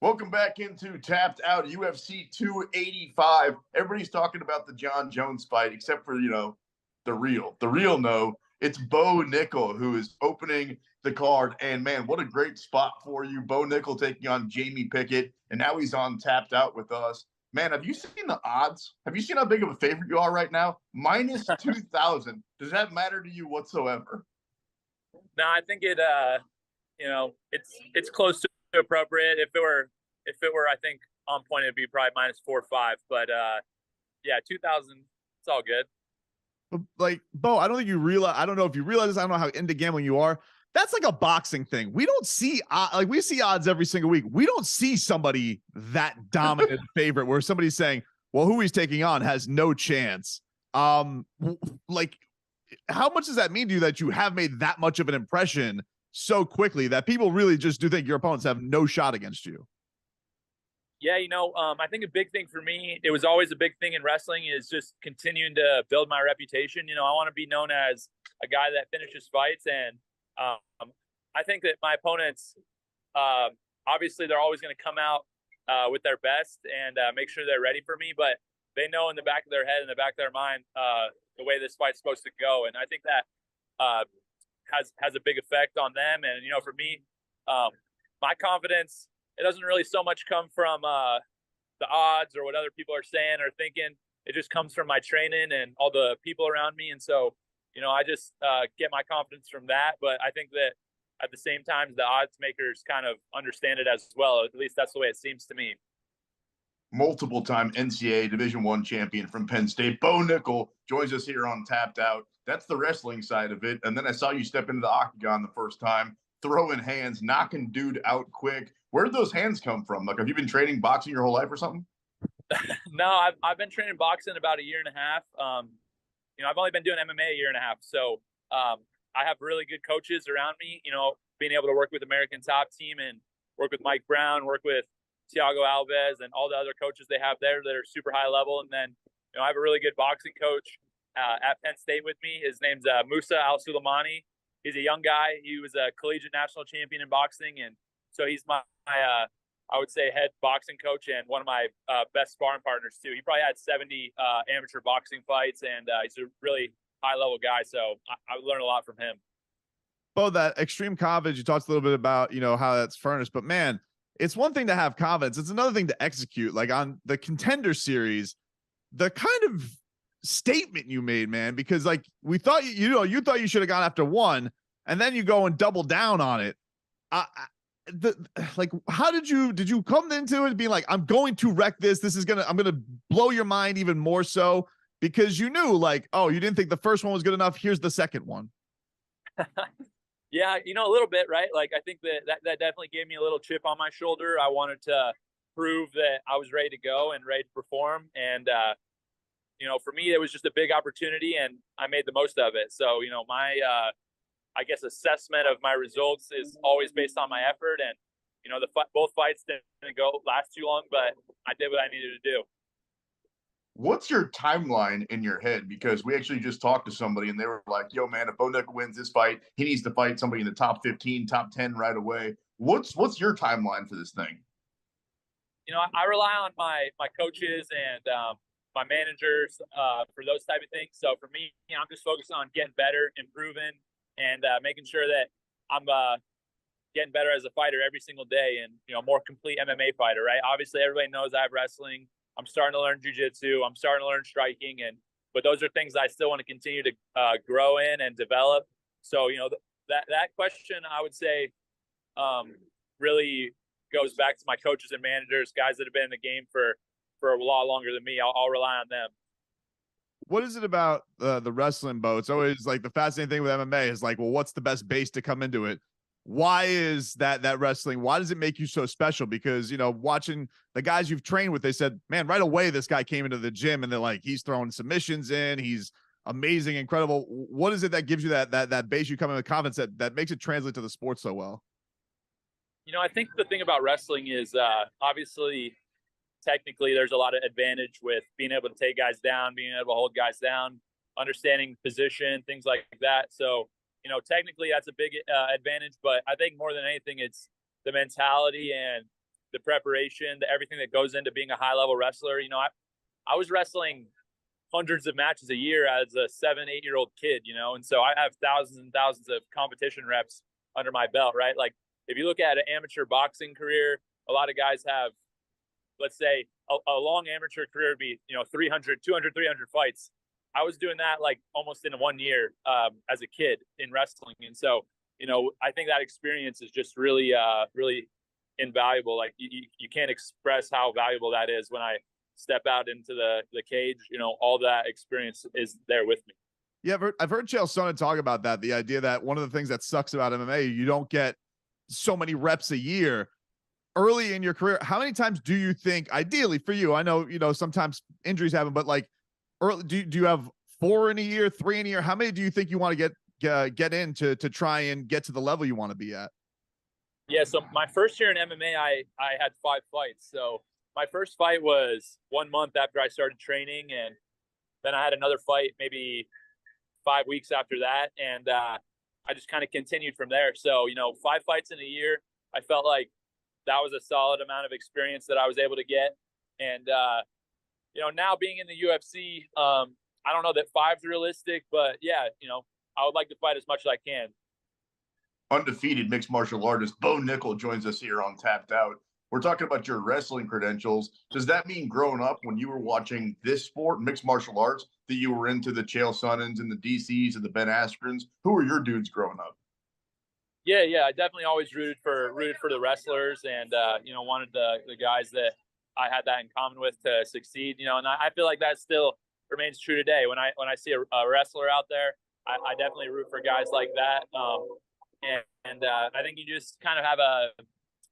Welcome back into Tapped Out UFC 285. Everybody's talking about the John Jones fight, except for, the real no. It's Bo Nickal who is opening the card. And man, what a great spot for you. Bo Nickal taking on Jamie Pickett. And now he's on Tapped Out with us. Man, have you seen the odds? Have you seen how big of a favorite you are right now? Minus 2,000. Does that matter to you whatsoever? No, I think it's close to appropriate. If it were, I think on point it'd be probably minus 4 or 5. But yeah, 2,000, it's all good. Like, Bo, I don't think you realize. I don't know if you realize this. I don't know how into gambling you are. That's like a boxing thing. We don't see we see odds every single week. We don't see somebody that dominant favorite where somebody's saying, "Well, who he's taking on has no chance." Like, how much does that mean to you that you have made that much of an impression so quickly that people really just do think your opponents have no shot against you? Yeah, I think a big thing for me, it was always a big thing in wrestling, is just continuing to build my reputation. I want to be known as a guy that finishes fights, and I think that my opponents, obviously, they're always going to come out with their best and make sure they're ready for me. But they know in the back of their head, in the back of their mind, the way this fight's supposed to go, and I think that has a big effect on them. And for me, my confidence, it doesn't really so much come from the odds or what other people are saying or thinking. It just comes from my training and all the people around me. And so, I just get my confidence from that. But I think that at the same time, the odds makers kind of understand it as well. At least that's the way it seems to me. Multiple-time NCAA Division I champion from Penn State, Bo Nickal, joins us here on Tapped Out. That's the wrestling side of it. And then I saw you step into the octagon the first time, throwing hands, knocking dude out quick. Where did those hands come from? Like, have you been training boxing your whole life or something? No, I've been training boxing about a year and a half. I've only been doing MMA a year and a half. So I have really good coaches around me, being able to work with American Top Team and work with Mike Brown, work with Thiago Alves and all the other coaches they have there that are super high level. And then, I have a really good boxing coach at Penn State with me. His name's Musa Al-Suleimani. He's a young guy. He was a collegiate national champion in boxing. And so he's my I would say, head boxing coach and one of my best sparring partners, too. He probably had 70 amateur boxing fights, and he's a really high-level guy. So I learned a lot from him. Bo, that extreme confidence, you talked a little bit about, how that's furnished. But, man, it's one thing to have confidence. It's another thing to execute. Like on the Contender Series, the kind of statement you made, man, because, like, we thought, you thought you should have gone after one, and then you go and double down on it. How did you come into it being like, I'm going to wreck this? I'm going to blow your mind even more so, because you knew, like, oh, you didn't think the first one was good enough. Here's the second one. Yeah, a little bit, right? Like, I think that definitely gave me a little chip on my shoulder. I wanted to prove that I was ready to go and ready to perform. And, for me, it was just a big opportunity and I made the most of it. So, my, I guess, assessment of my results is always based on my effort. And, both fights didn't last too long, but I did what I needed to do. What's your timeline in your head? Because we actually just talked to somebody and they were like, yo, man, if Bo Nickal wins this fight, he needs to fight somebody in the top 15, top 10 right away. What's your timeline for this thing? I rely on my coaches and my managers for those type of things. So for me, I'm just focused on getting better, improving, and making sure that I'm getting better as a fighter every single day and, more complete MMA fighter, right? Obviously, everybody knows I have wrestling. I'm starting to learn jiu-jitsu. I'm starting to learn striking. But those are things I still want to continue to grow in and develop. So, that question, I would say, really goes back to my coaches and managers, guys that have been in the game for a lot longer than me. I'll rely on them. What is it about the wrestling, Bo? It's always like the fascinating thing with MMA is like, well, what's the best base to come into it? Why is that wrestling? Why does it make you so special? Because, watching the guys you've trained with, they said, man, right away, this guy came into the gym and they're like, he's throwing submissions in. He's amazing, incredible. What is it that gives you that base you come in with confidence that makes it translate to the sport so well? I think the thing about wrestling is obviously, technically, there's a lot of advantage with being able to take guys down, being able to hold guys down, understanding position, things like that. So, technically that's a big advantage, but I think more than anything, it's the mentality and the preparation, everything that goes into being a high level wrestler. You know, I was wrestling hundreds of matches a year as a 7-8-year-old kid, you know, and so I have thousands and thousands of competition reps under my belt, right? Like if you look at an amateur boxing career, a lot of guys have, let's say a long amateur career would be, you know, 200, 300 fights. I was doing that like almost in 1 year as a kid in wrestling. And so, you know, I think that experience is just really, really invaluable. Like you can't express how valuable that is. When I step out into the cage, you know, all that experience is there with me. Yeah, I've heard Chael Sonnen talk about that. The idea that one of the things that sucks about MMA, you don't get so many reps a year early in your career. How many times do you think, ideally for you, I know, you know, sometimes injuries happen, but like early, do you have 4 in a year, 3 in a year? How many do you think you want to get in to try and get to the level you want to be at? Yeah, so my first year in MMA, I had 5 fights. So my first fight was 1 month after I started training, and then I had another fight maybe 5 weeks after that, and I just kind of continued from there. So, you know, 5 fights in a year, I felt like that was a solid amount of experience that I was able to get. And, you know, now being in the UFC, I don't know that 5's realistic, but yeah, you know, I would like to fight as much as I can. Undefeated mixed martial artist Bo Nickal joins us here on Tapped Out. We're talking about your wrestling credentials. Does that mean growing up when you were watching this sport, mixed martial arts, that you were into the Chael Sonnens and the DCs and the Ben Askrens? Who were your dudes growing up? Yeah, I definitely always rooted for the wrestlers, and you know, wanted the guys that I had that in common with to succeed. You know, and I feel like that still remains true today. When I see a wrestler out there, I definitely root for guys like that. And I think you just kind of have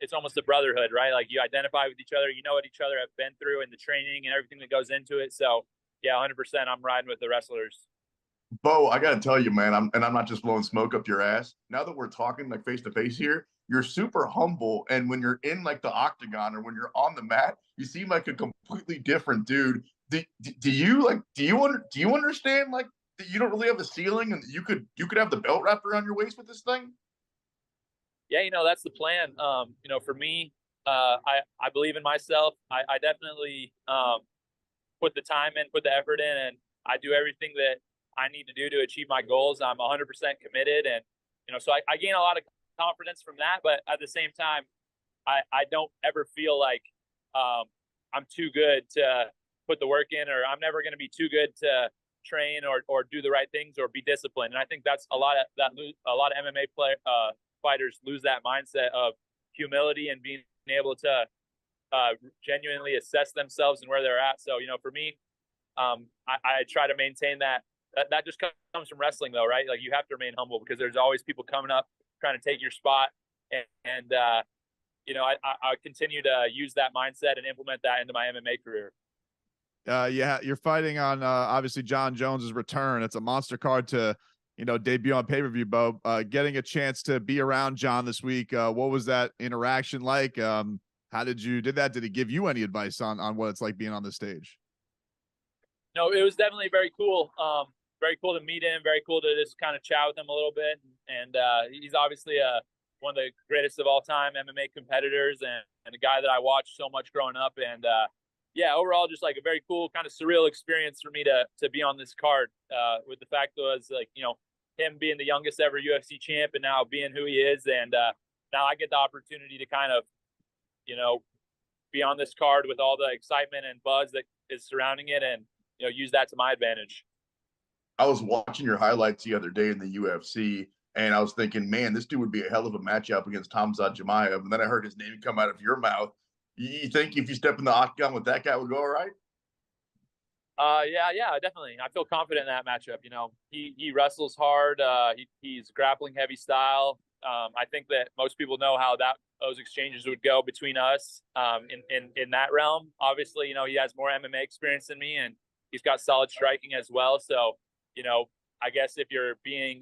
it's almost a brotherhood, right? Like you identify with each other, you know what each other have been through in the training and everything that goes into it. So yeah, 100%, I'm riding with the wrestlers. Bo, I got to tell you, man, I'm not just blowing smoke up your ass. Now that we're talking like face to face here, you're super humble. And when you're in like the octagon or when you're on the mat, you seem like a completely different dude. Do you understand like that you don't really have a ceiling and you could have the belt wrapped around your waist with this thing? Yeah, you know, that's the plan. You know, for me, I believe in myself. I definitely put the time in, put the effort in, and I do everything that I need to do to achieve my goals. I'm 100% committed. And, you know, so I gain a lot of confidence from that. But at the same time, I don't ever feel like I'm too good to put the work in, or I'm never going to be too good to train or do the right things or be disciplined. And I think that's a lot of MMA fighters lose that mindset of humility and being able to genuinely assess themselves and where they're at. So, you know, for me, I try to maintain that. That just comes from wrestling, though, right? Like you have to remain humble because there's always people coming up trying to take your spot. And you know, I continue to use that mindset and implement that into my MMA career. Yeah, you're fighting on obviously Jon Jones's return. It's a monster card to, you know, debut on pay-per-view, Bo. Getting a chance to be around Jon this week, what was that interaction like? How did he give you any advice on what it's like being on the stage? No, it was definitely very cool. Very cool to meet him. Very cool to just kind of chat with him a little bit. And he's obviously one of the greatest of all time MMA competitors and a guy that I watched so much growing up. And yeah, overall, just like a very cool kind of surreal experience for me to be on this card. With the fact was like, you know, him being the youngest ever UFC champ and now being who he is. And now I get the opportunity to kind of, you know, be on this card with all the excitement and buzz that is surrounding it and, you know, use that to my advantage. I was watching your highlights the other day in the UFC, and I was thinking, man, this dude would be a hell of a matchup against Khamzat. And then I heard his name come out of your mouth. You think if you step in the octagon with that guy, would go all right? Yeah, definitely. I feel confident in that matchup. You know, he wrestles hard. He's grappling heavy style. I think that most people know how those exchanges would go between us in that realm. Obviously, you know, he has more MMA experience than me, and he's got solid striking as well. So, you know, I guess if you're being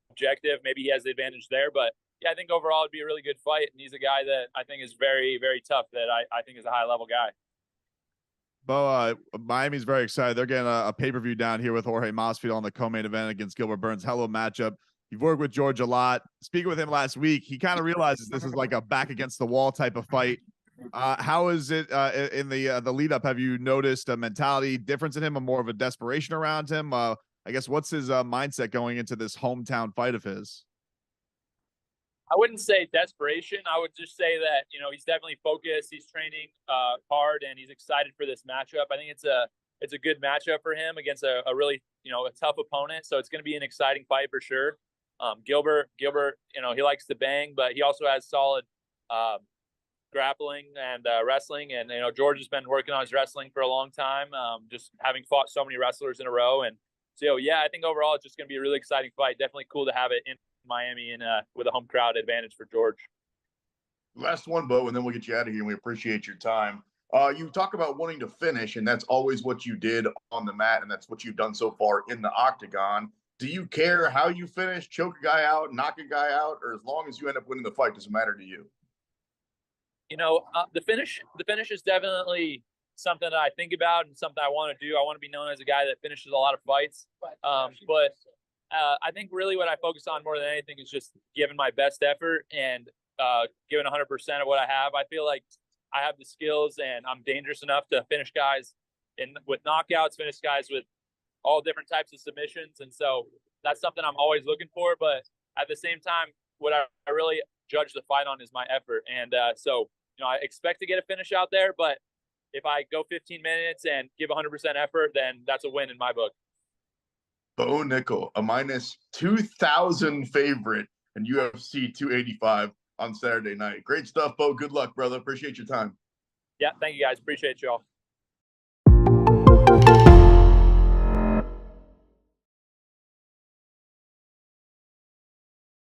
objective, maybe he has the advantage there. But yeah, I think overall it'd be a really good fight. And he's a guy that I think is very, very tough, that I think is a high level guy. Bo, Miami's very excited. They're getting a pay-per-view down here with Jorge Masvidal on the co-main event against Gilbert Burns. Hell of a matchup. You've worked with George a lot. Speaking with him last week, he kind of realizes this is like a back against the wall type of fight. How is it in the lead up? Have you noticed a mentality difference in him, or more of a desperation around him? I guess what's his mindset going into this hometown fight of his? I wouldn't say desperation. I would just say that, you know, he's definitely focused. He's training hard, and he's excited for this matchup. I think it's a good matchup for him against a really, you know, a tough opponent. So it's going to be an exciting fight for sure. Gilbert, you know, he likes to bang, but he also has solid grappling and wrestling. And, you know, George has been working on his wrestling for a long time, just having fought so many wrestlers in a row. And so, yeah, I think overall it's just going to be a really exciting fight. Definitely cool to have it in Miami and with a home crowd advantage for George. Last one, Bo, and then we'll get you out of here. And we appreciate your time. You talk about wanting to finish, and that's always what you did on the mat, and that's what you've done so far in the octagon. Do you care how you finish, choke a guy out, knock a guy out, or as long as you end up winning the fight, does it matter to you? You know, the finish is definitely something that I think about and something I want to do. I want to be known as a guy that finishes a lot of fights. But I think really what I focus on more than anything is just giving my best effort and giving 100% of what I have. I feel like I have the skills and I'm dangerous enough to finish guys with knockouts, finish guys with all different types of submissions. And so that's something I'm always looking for. But at the same time, what I really judge the fight on is my effort. And so, you know, I expect to get a finish out there, but if I go 15 minutes and give 100% effort, then that's a win in my book. Bo Nickal, a minus 2,000 favorite in UFC 285 on Saturday night. Great stuff, Bo. Good luck, brother. Appreciate your time. Yeah, thank you guys. Appreciate you all.